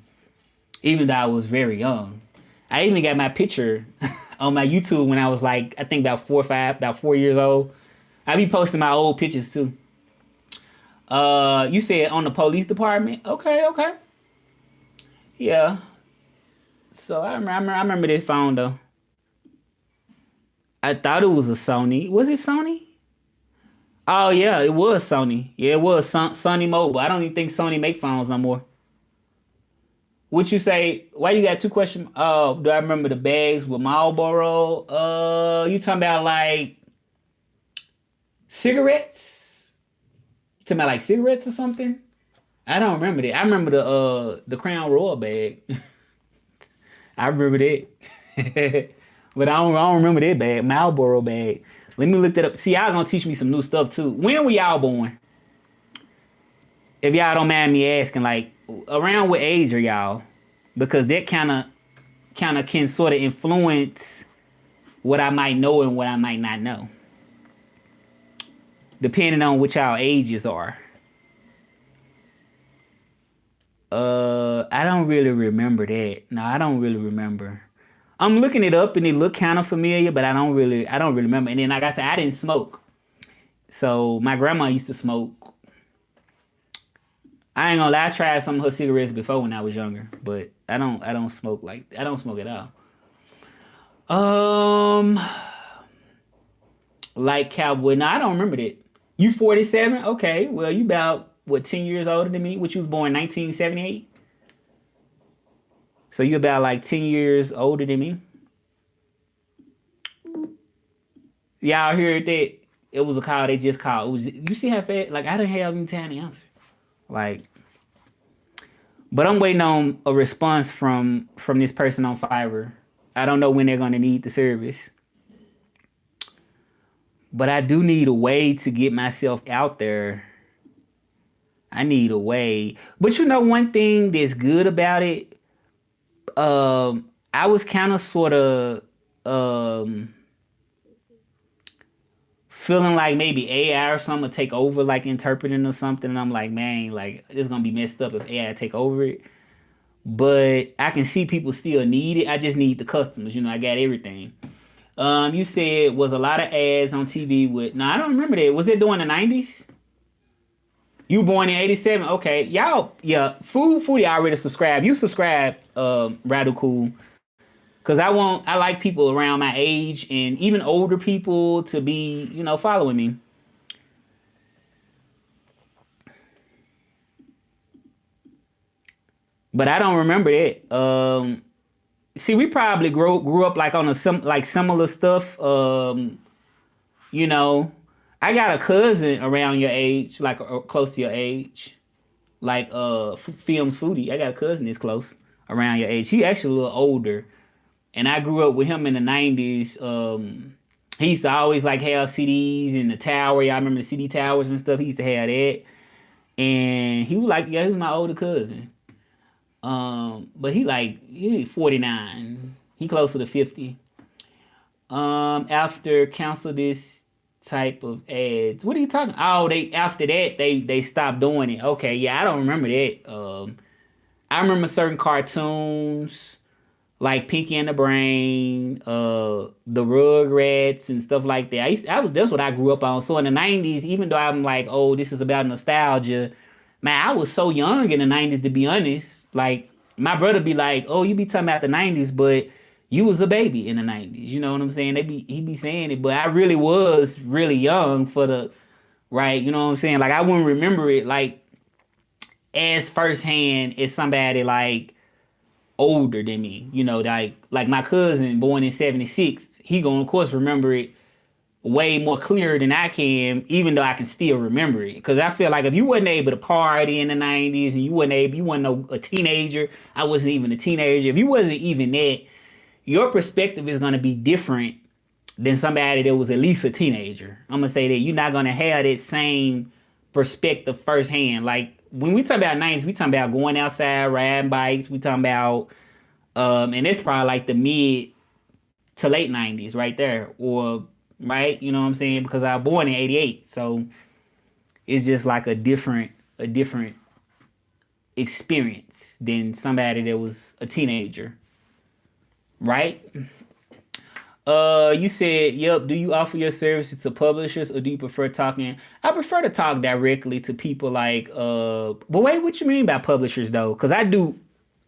even though I was very young. I even got my picture on my YouTube when I was like, I think about 4 or 5, about 4 years old. I be posting my old pictures too. You said on the police department? Okay, okay. Yeah. So I remember this phone though. I thought it was a Sony. Was it Sony? Oh yeah, it was Sony. Yeah, it was Sony Mobile. I don't even think Sony make phones no more. What you say? Why you got two questions? Oh, do I remember the bags with Marlboro? You talking about like cigarettes? You talking about like cigarettes or something? I don't remember that. I remember the Crown Royal bag. I remember that. But I don't remember that bag. Marlboro bag. Let me look that up. See, y'all gonna teach me some new stuff too. When were y'all born? If y'all don't mind me asking, like around what age are y'all? Because that kind of can sort of influence what I might know and what I might not know, depending on what y'all ages are. I don't really remember that. No, I don't really remember. I'm looking it up and it looked kind of familiar, but I don't really remember. And then, like I said, I didn't smoke. So my grandma used to smoke. I ain't gonna lie, I tried some of her cigarettes before when I was younger, but I don't smoke I don't smoke at all. Um, like cowboy. No, I don't remember that. You 47? Okay, well you about what 10 years older than me? Which you was born 1978. So you about like 10 years older than me. Y'all heard that? It was a call they just called. It was you see how fast? Like I didn't have any time to answer. Like, but I'm waiting on a response from this person on Fiverr. I don't know when they're gonna need the service, but I do need a way to get myself out there. I need a way. But you know, one thing that's good about it, I was kind of sort of um feeling like maybe AI or something would take over, like interpreting or something. And I'm like, man, like it's gonna be messed up if AI take over it. But I can see people still need it. I just need the customers. You know, I got everything. You said was a lot of ads on TV with. No, I don't remember that. Was it during the 90s? You born in 87? Okay. Y'all, yeah, foodie already subscribed. You subscribe, Radical. Cause I like people around my age and even older people to be, following me. But I don't remember that. See, we probably grew up like on like similar stuff. You know, I got a cousin around your age, like close to your age, like films foodie. I got a cousin that's close around your age. He actually a little older, and I grew up with him in the 90s. He used to always like have CDs in the tower. Y'all remember the CD towers and stuff? He used to have that. And he was like, yeah, he was my older cousin. But he 49. He closer to 50. After cancel this type of ads. What are you talking? Oh, they after that they stopped doing it. Okay, yeah, I don't remember that. I remember certain cartoons like Pinky and the Brain, the Rugrats and stuff like that. That's what I grew up on. So in the 90s, even though I'm like, oh, this is about nostalgia, man, I was so young in the 90s to be honest. Like my brother be like, oh, you be talking about the 90s, but you was a baby in the 90s. You know what I'm saying? He be saying it, but I really was really young for the right. You know what I'm saying? Like I wouldn't remember it like as firsthand as somebody like older than me. Like my cousin born in 76, he gonna of course remember it way more clear than I can, even though I can still remember it. Cause I feel like if you wasn't able to party in the 90s and you wasn't a teenager, I wasn't even a teenager. If you wasn't even that, your perspective is gonna be different than somebody that was at least a teenager. I'm gonna say that you're not gonna have that same perspective firsthand. Like when we talk about 90s, we talking about going outside, riding bikes, we talking about and it's probably like the mid to late 90s right there. Or right, you know what I'm saying? Because I was born in 88. So it's just like a different experience than somebody that was a teenager. Right? You said, yep. Do you offer your services to publishers or do you prefer talking? I prefer to talk directly to people like, but wait, what you mean by publishers though? Because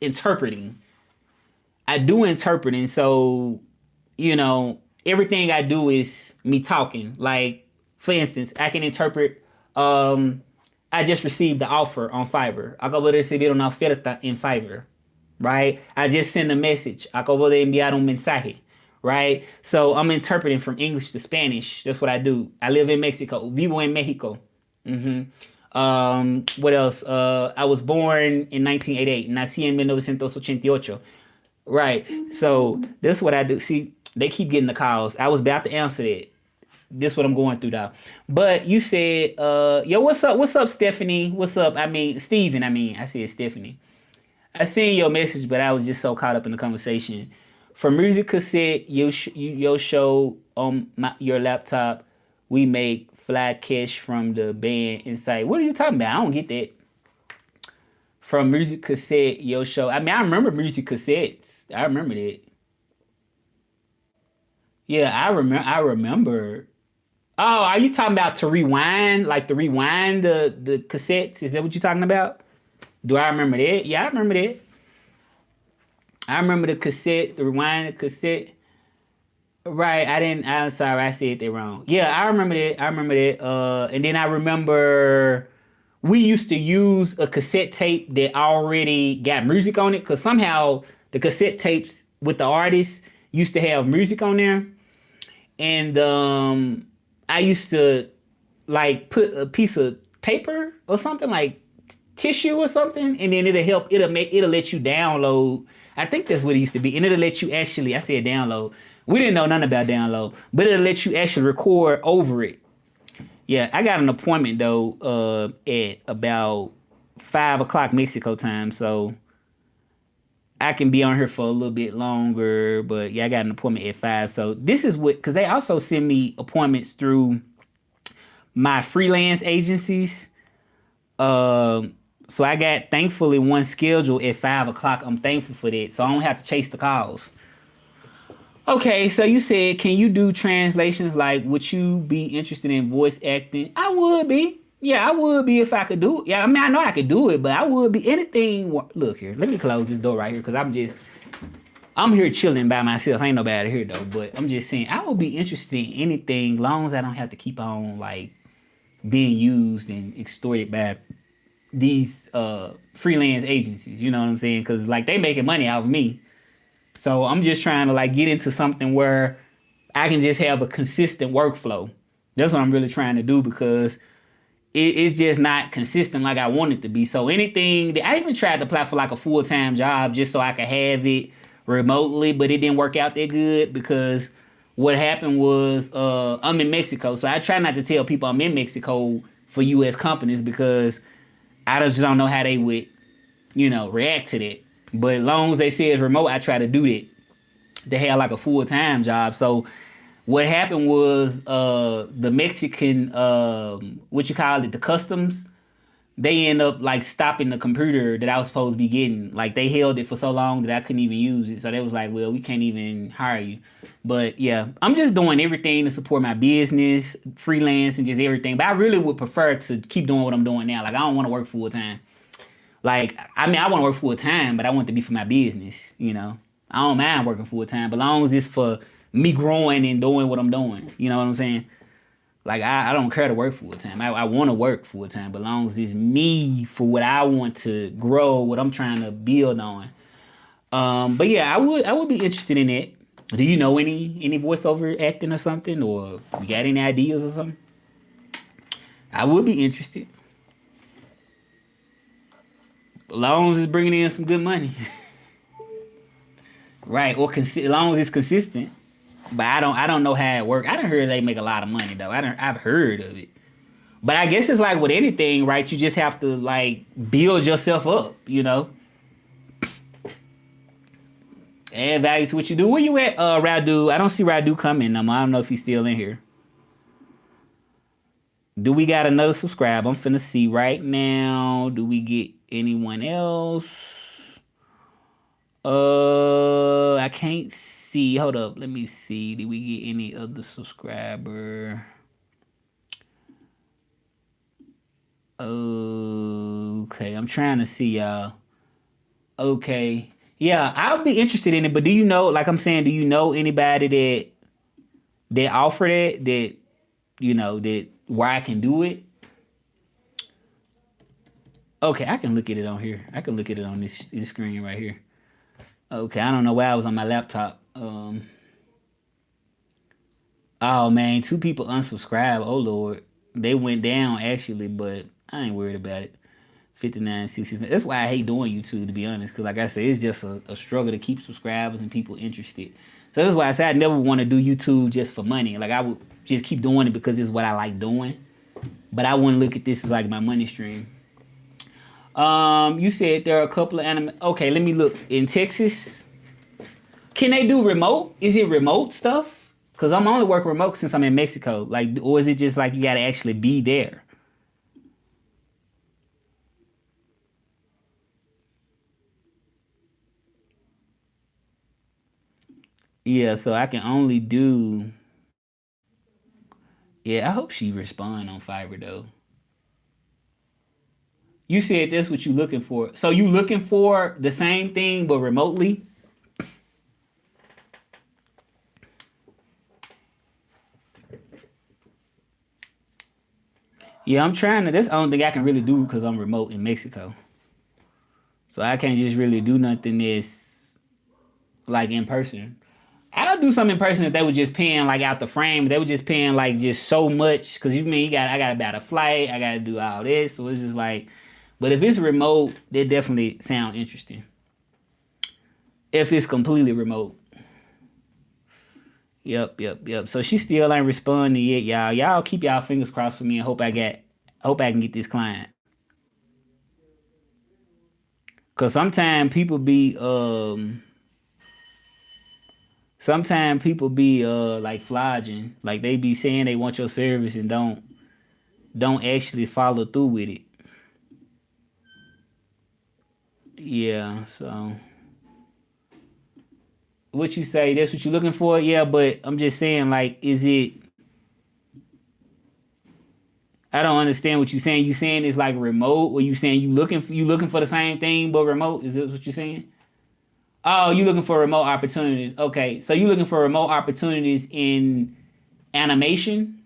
interpreting. I do interpreting. So, everything I do is me talking. Like, for instance, I can interpret, I just received the offer on Fiverr. Acabo de recibir una oferta en Fiverr. Right? I just send a message. Acabo de enviar un mensaje. Right? So I'm interpreting from English to Spanish. That's what I do. I live in Mexico. Vivo en Mexico. What else? I was born in 1988. Nací en 1988. Right. So this is what I do. See, they keep getting the calls. I was about to answer that. This is what I'm going through now. But you said, yo, what's up? What's up, Stephanie? What's up? I mean, Steven. I said Stephanie. I seen your message, but I was just so caught up in the conversation. For music cassette, your show on your laptop, we make fly cash from the band inside. What are you talking about? I don't get that. From music cassette, your show. I remember music cassettes. I remember that. Yeah, I remember. Oh, are you talking about to rewind, like to rewind the cassettes? Is that what you're talking about? Do I remember that? Yeah, I remember that. I remember the cassette, the rewind the cassette. Right, I didn't. I'm sorry, I said that wrong. Yeah, I remember that. I remember that. And then I remember we used to use a cassette tape that already got music on it, because somehow the cassette tapes with the artists used to have music on there, and I used to like put a piece of paper or something like tissue or something, and then it'll help. It'll let you download. I think that's what it used to be, and it'll let you actually. I said download. We didn't know nothing about download, but it'll let you actually record over it. Yeah, I got an appointment though at about 5 o'clock Mexico time, so I can be on here for a little bit longer. But yeah, I got an appointment at 5. So this is what, because they also send me appointments through my freelance agencies. So I got thankfully one schedule at 5 o'clock. I'm thankful for that, so I don't have to chase the calls. Okay, so you said, can you do translations? Like, would you be interested in voice acting? I would be. Yeah, I would be if I could do it. Yeah, I mean, I know I could do it, but I would be anything. Look here, let me close this door right here because I'm here chilling by myself. Ain't nobody here though, but I'm just saying I would be interested in anything, long as I don't have to keep on like being used and extorted by these freelance agencies. You know what I'm saying? Because like they making money off of me. So I'm just trying to like get into something where I can just have a consistent workflow. That's what I'm really trying to do because it's just not consistent like I want it to be. So anything that I even tried to apply for like a full time job just so I could have it remotely, but it didn't work out that good because what happened was I'm in Mexico, so I try not to tell people I'm in Mexico for U.S. companies because I just don't know how they would react to that. But as long as they say it's remote, I try to do that. They had like a full time job. So what happened was the Mexican what you call it, the customs, they end up like stopping the computer that I was supposed to be getting. Like they held it for so long that I couldn't even use it. So they was like, well, we can't even hire you. But yeah, I'm just doing everything to support my business, freelance, and just everything. But I really would prefer to keep doing what I'm doing now. Like I don't want to work full time. Like, I mean, I want to work full time, but I want it to be for my business. I don't mind working full time, but as long as it's for me growing and doing what I'm doing. You know what I'm saying? Like, I don't care to work full time. I want to work full time, but as long as it's me for what I want to grow, what I'm trying to build on. But yeah, I would be interested in it. Do you know any voiceover acting or something, or you got any ideas or something? I would be interested, as long as it's bringing in some good money. Right, or as long as it's consistent. But I don't know how it works. I done heard they make a lot of money though. I've heard of it. But I guess it's like with anything, right? You just have to like build yourself up. Add value to what you do. Where you at, Radu? I don't see Radu coming. I don't know if he's still in here. Do we got another subscribe? I'm finna see right now. Do we get anyone else? I can't see. Hold up. Let me see. Did we get any other subscriber? Okay, I'm trying to see y'all. Okay. Yeah, I'll be interested in it, but do you know, like I'm saying, do you know anybody that offer that where I can do it? Okay, I can look at it on here. I can look at it on this screen right here. Okay, I don't know why I was on my laptop. Oh man, two people unsubscribed. Oh Lord, they went down actually, but I ain't worried about it. 59, 60. That's why I hate doing YouTube to be honest, because like I said, it's just a struggle to keep subscribers and people interested. So that's why I said I never want to do YouTube just for money. Like I would just keep doing it because it's what I like doing, but I wouldn't look at this as like my money stream. You said there are a couple of anime. Okay, let me look in Texas. Can they do remote? Is it remote stuff? Cause I'm only working remote since I'm in Mexico. Like, or is it just like you gotta actually be there? Yeah, so I can only do. Yeah, I hope she respond on Fiverr though. You said that's what you looking for. So you looking for the same thing but remotely? Yeah, I'm trying to. That's the only thing I can really do because I'm remote in Mexico. So I can't just really do nothing that's like in person. I'll do something in person if they were just paying like out the frame. They were just paying like just so much because you mean I got about a flight, I got to do all this, so it's just like. But if it's remote, they definitely sound interesting. If it's completely remote, yep. So she still ain't responding yet, y'all. Y'all keep y'all fingers crossed for me and hope I can get this client. Cause sometimes people be like flogging, like they be saying they want your service and don't actually follow through with it. Yeah, so What you say? That's what you're looking for? Yeah, but I'm just saying, like, is it? I don't understand what you're saying. You saying it's like remote, or you saying you looking for the same thing but remote? Is this what you're saying? Oh, you looking for remote opportunities? Okay, so you looking for remote opportunities in animation?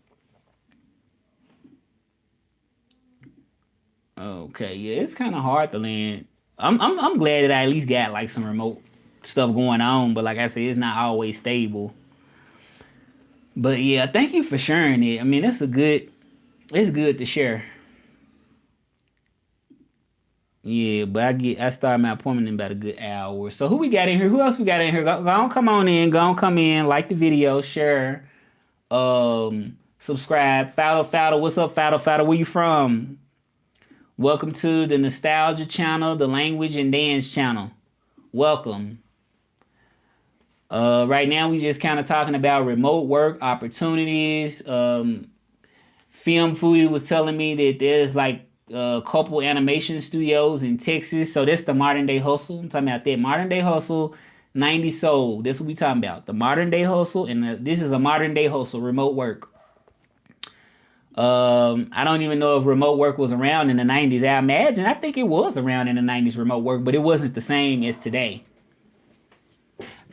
Okay, yeah, it's kind of hard to land. I'm glad that I at least got like some remote stuff going on, but like I said, it's not always stable. But yeah, thank you for sharing it. I mean, it's good to share. Yeah, but I start my appointment in about a good hour. So who we got in here? Who else we got in here? Go on, come on in. Go on, come in. Like the video, share, subscribe. Fowler, what's up, Fowler? Where you from? Welcome to the Nostalgia channel, the Language and Dance channel. Welcome. Right now we just kind of talking about remote work opportunities. Film Foodie was telling me that there's like a couple animation studios in Texas. So that's the modern day hustle. I'm talking about that modern day hustle, 90 soul. That's what we talking about. The modern day hustle, and this is a modern day hustle, remote work. I don't even know if remote work was around in the 90s. I think it was around in the 90s, remote work, but it wasn't the same as today.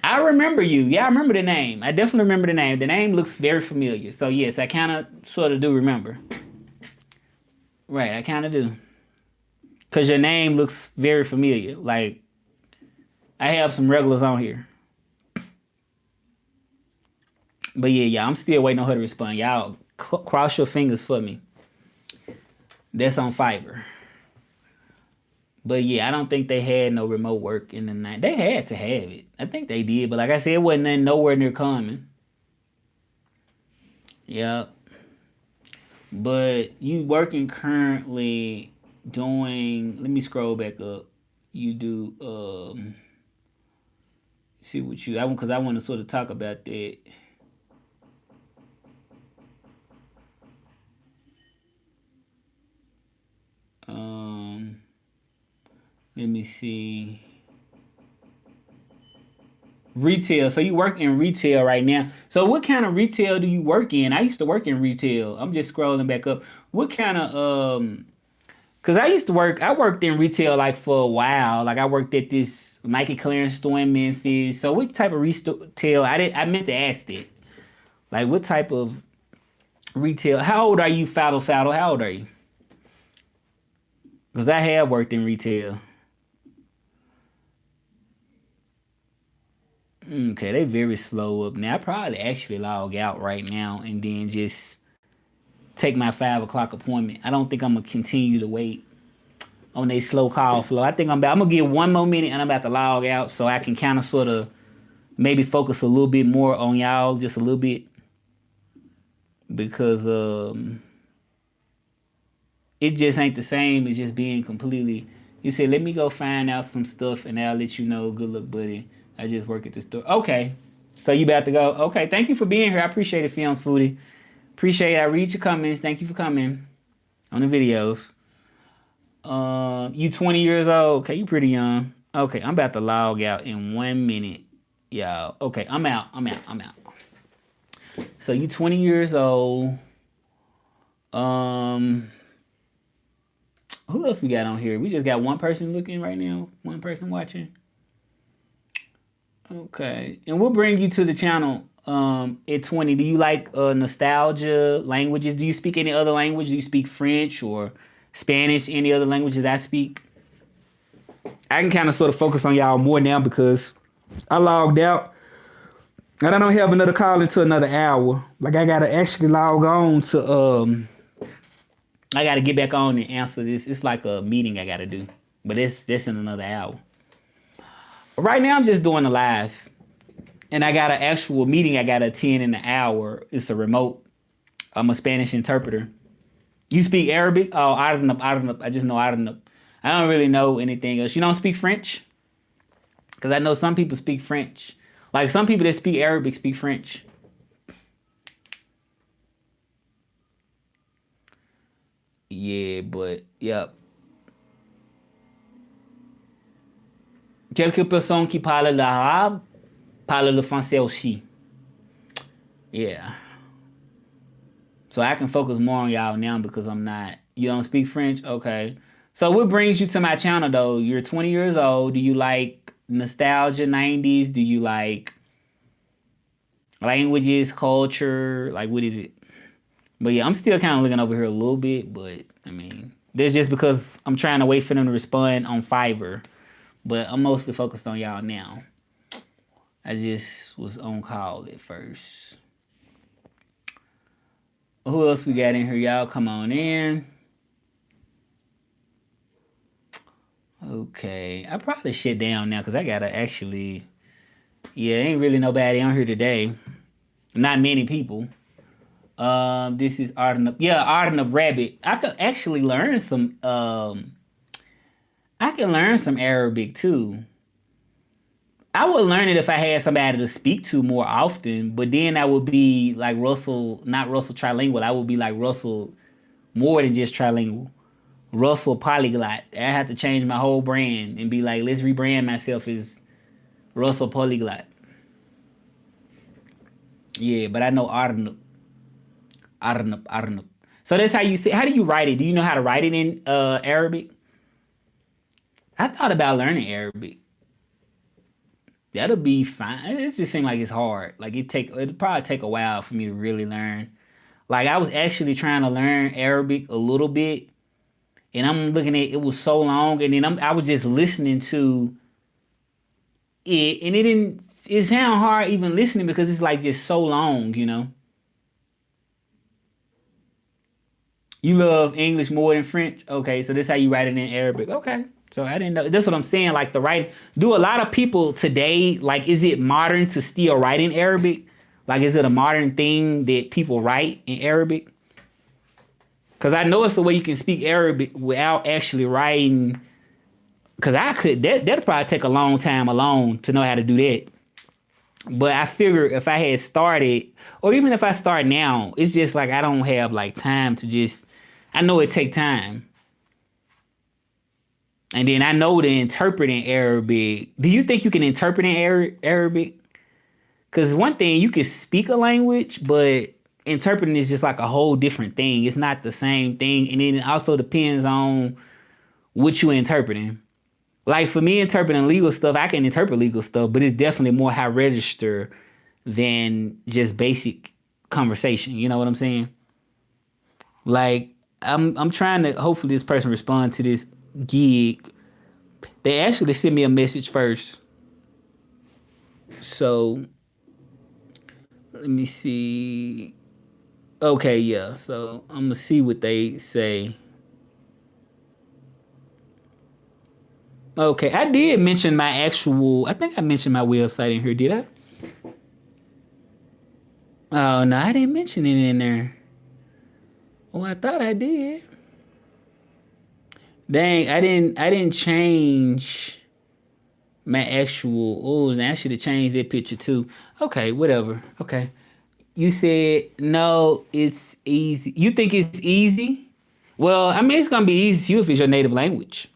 I remember you. Yeah, I remember the name. I definitely remember the name. The name looks very familiar. So yes, I kind of sort of do remember. Right, I kind of do. Cause your name looks very familiar. Like I have some regulars on here. But yeah, I'm still waiting on her to respond. Y'all cross your fingers for me. That's on Fiverr. But yeah, I don't think they had no remote work in the night. They had to have it. I think they did, but like I said, it wasn't nothing nowhere near coming. Yeah. But you working currently doing, let me scroll back up. You do see what you I want because I want to sort of talk about that. Um Let me see. Retail. So you work in retail right now. So what kind of retail do you work in? I used to work in retail. I'm just scrolling back up. What kind of cuz I worked in retail like for a while. Like I worked at this Nike clearance store in Memphis. So what type of retail? I meant to ask that. Like what type of retail? How old are you, Faddle? How old are you? Cuz I have worked in retail. Okay, they very slow up now. I probably actually log out right now and then just take my 5 o'clock appointment. I don't think I'm gonna continue to wait on a slow call flow. I'm gonna give one more minute and I'm about to log out so I can kind of sort of maybe focus a little bit more on y'all, just a little bit, because it just ain't the same as just being completely. You said, let me go find out some stuff and I'll let you know. Good luck, buddy. I just work at the store. Okay. So you about to go. Okay. Thank you for being here. I appreciate it, Films Foodie. Appreciate it. I read your comments. Thank you for coming on the videos. You 20 years old. Okay, you pretty young. Okay, I'm about to log out in 1 minute. Y'all. Okay, I'm out. So you 20 years old. Um, who else we got on here? We just got one person looking right now. One person watching. Okay. And we'll bring you to the channel at 20. Do you like nostalgia languages? Do you speak any other language? Do you speak French or Spanish? Any other languages I speak? I can kind of sort of focus on y'all more now because I logged out and I don't have another call until another hour. Like I gotta actually log on to I gotta get back on and answer this. It's like a meeting I gotta do. But it's in another hour. Right now I'm just doing a live. And I got an actual meeting I gotta attend in an hour. It's a remote. I'm a Spanish interpreter. You speak Arabic? Oh, Aranap. I just know Aranap. I don't really know anything else. You don't speak French? Because I know some people speak French. Like some people that speak Arabic speak French. Yeah, but, yep. Quelques personnes qui parlent l'arabe. Parle le français aussi. Yeah. So I can focus more on y'all now because I'm not. You don't speak French? Okay. So what brings you to my channel though? You're 20 years old. Do you like nostalgia 90s? Do you like languages, culture? Like what is it? But yeah, I'm still kind of looking over here a little bit, but I mean, that's just because I'm trying to wait for them to respond on Fiverr. But I'm mostly focused on y'all now. I just was on call at first. Who else we got in here? Y'all come on in. Okay. I probably shut down now because I gotta actually. Yeah, ain't really nobody on here today. Not many people. This is Art of Rabbit. I could actually learn some. I can learn some Arabic too. I would learn it if I had somebody to speak to more often, but then I would be like Russell, not Russell trilingual. I would be like Russell more than just trilingual. Russell Polyglot. I have to change my whole brand and be like, let's rebrand myself as Russell Polyglot. Yeah, but I know Arnab, Arnab, Arnab. So that's how you say. How do you write it? Do you know how to write it in Arabic? I thought about learning Arabic. That'll be fine. It just seems like it's hard. Like it'd probably take a while for me to really learn. Like I was actually trying to learn Arabic a little bit, and I'm looking at it was so long, and then I was just listening to it, and it didn't. It sound hard even listening because it's like just so long, you know. You love English more than French, okay? So this how you write it in Arabic, okay? So I didn't know. That's what I'm saying. Like the write. Do a lot of people today like? Is it modern to still write in Arabic? Like, is it a modern thing that people write in Arabic? Because I know it's the way you can speak Arabic without actually writing. Because I could. That'd probably take a long time alone to know how to do that. But I figure if I had started, or even if I start now, it's just like I don't have like time to just. I know it take time, and then I know to interpret in Arabic. Do you think you can interpret in Arabic? Because one thing you can speak a language, but interpreting is just like a whole different thing. It's not the same thing, and then it also depends on what you're interpreting. Like for me, interpreting legal stuff, I can interpret legal stuff, but it's definitely more high register than just basic conversation. You know what I'm saying? Like I'm trying to hopefully this person respond to this gig. They actually sent me a message first. So let me see. Okay, yeah. So I'm gonna see what they say. Okay, I did mention my actual. I think I mentioned my website in here. Did I? Oh no, I didn't mention it in there. Oh, I thought I did. Dang, I didn't. I didn't change my actual. Oh, I should have changed that picture too. Okay, whatever. Okay. You said no. It's easy. You think it's easy? Well, I mean, it's gonna be easy to you if it's your native language.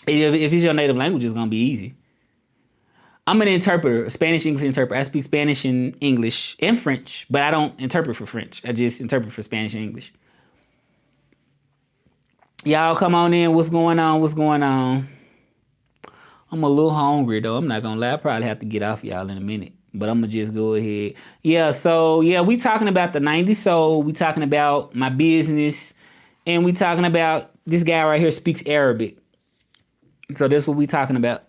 If it's your native language, it's gonna be easy. I'm an interpreter, a Spanish English interpreter. I speak Spanish and English and French, but I don't interpret for French. I just interpret for Spanish and English. Y'all come on in. What's going on? What's going on? I'm a little hungry though. I'm not gonna lie. I probably have to get off y'all in a minute. But I'm gonna just go ahead. Yeah, so yeah, we talking about the 90s soul. We talking about my business. And we talking about this guy right here speaks Arabic. So that's what we talking about.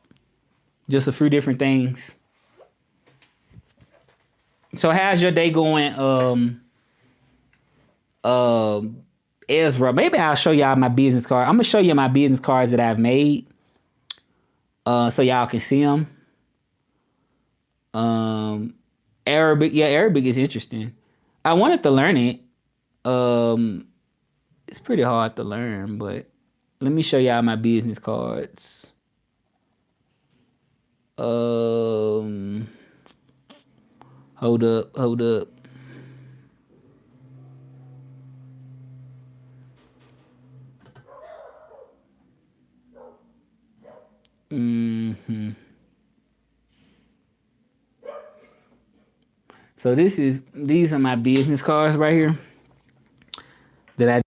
Just a few different things. So how's your day going, um Ezra? Maybe I'll show y'all my business card. I'm gonna show you my business cards that I've made, so y'all can see them. Um, Arabic, yeah, Arabic is interesting. I wanted to learn it. Um, it's pretty hard to learn, but let me show y'all my business cards. Um, hold up, hold up. Hmm. So these are my business cards right here that I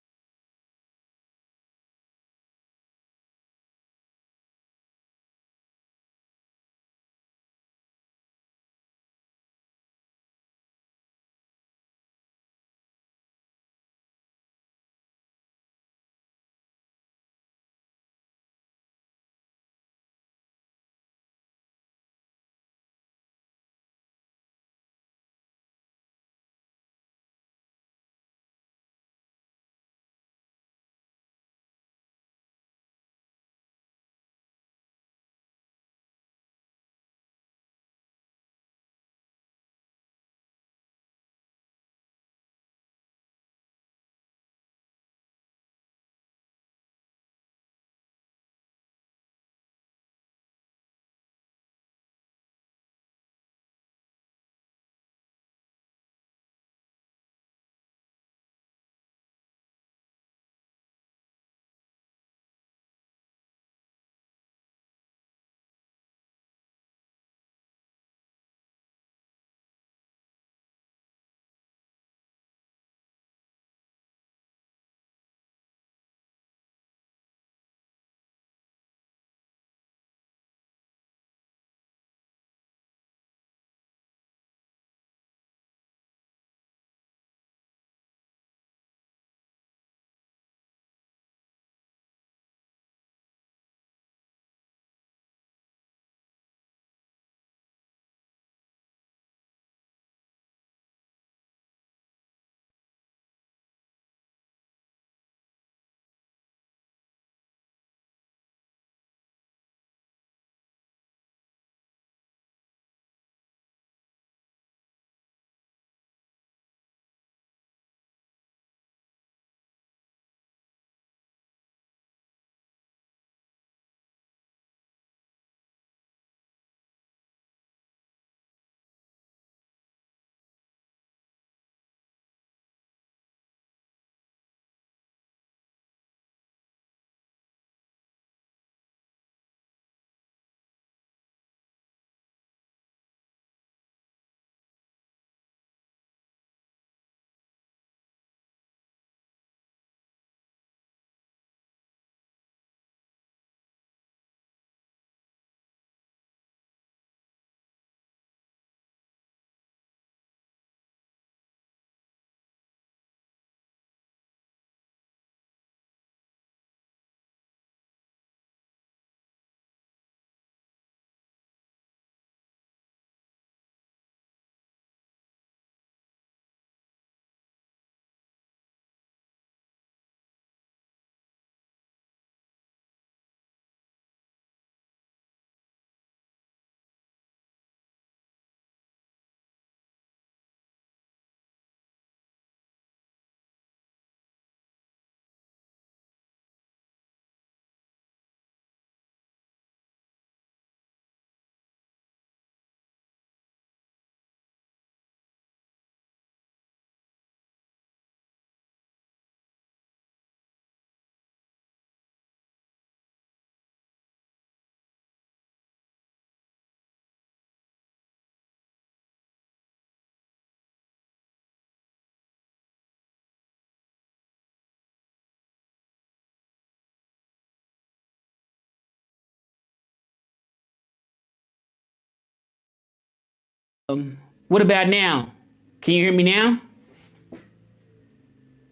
what about now? Can you hear me now?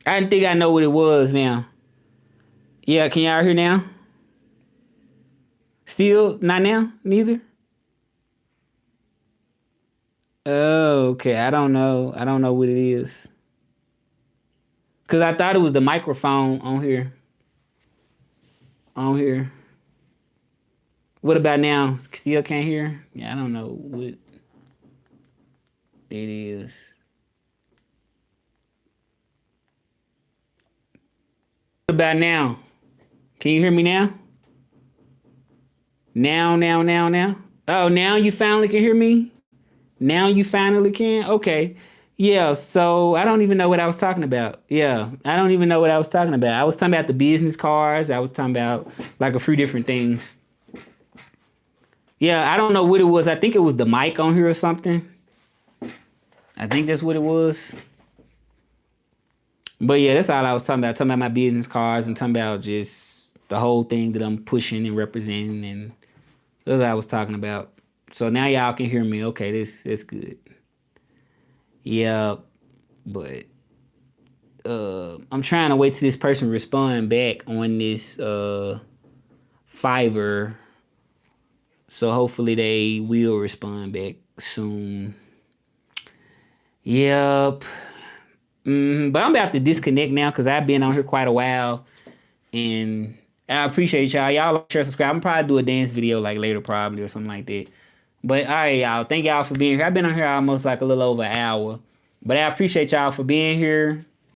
I didn't think I know what it was now. Yeah, can y'all hear now? Still not now? Neither? Oh, okay. I don't know. I don't know what it is. Cause I thought it was the microphone on here. On here. What about now? Still can't hear? Yeah, I don't know what it is. What about now? Can you hear me now? Now. Oh, now you finally can hear me? Now you finally can? Okay. Yeah, so I don't even know what I was talking about. Yeah, I don't even know what I was talking about. I was talking about the business cards. I was talking about like a few different things. Yeah, I don't know what it was. I think it was the mic on here or something. I think that's what it was. But yeah, that's all I was talking about. Talking about my business cards and talking about just the whole thing that I'm pushing and representing, and that's what I was talking about. So now y'all can hear me. Okay, that's good. Yeah, but I'm trying to wait till this person respond back on this Fiverr. So hopefully they will respond back soon. Yep. But I'm about to disconnect now because I've been on here quite a while, and I appreciate y'all. Y'all like, share, subscribe. I'm probably do a dance video like later, probably or something like that. But all right, y'all. Thank y'all for being here. I've been on here almost like a little over an hour, but I appreciate y'all for being here.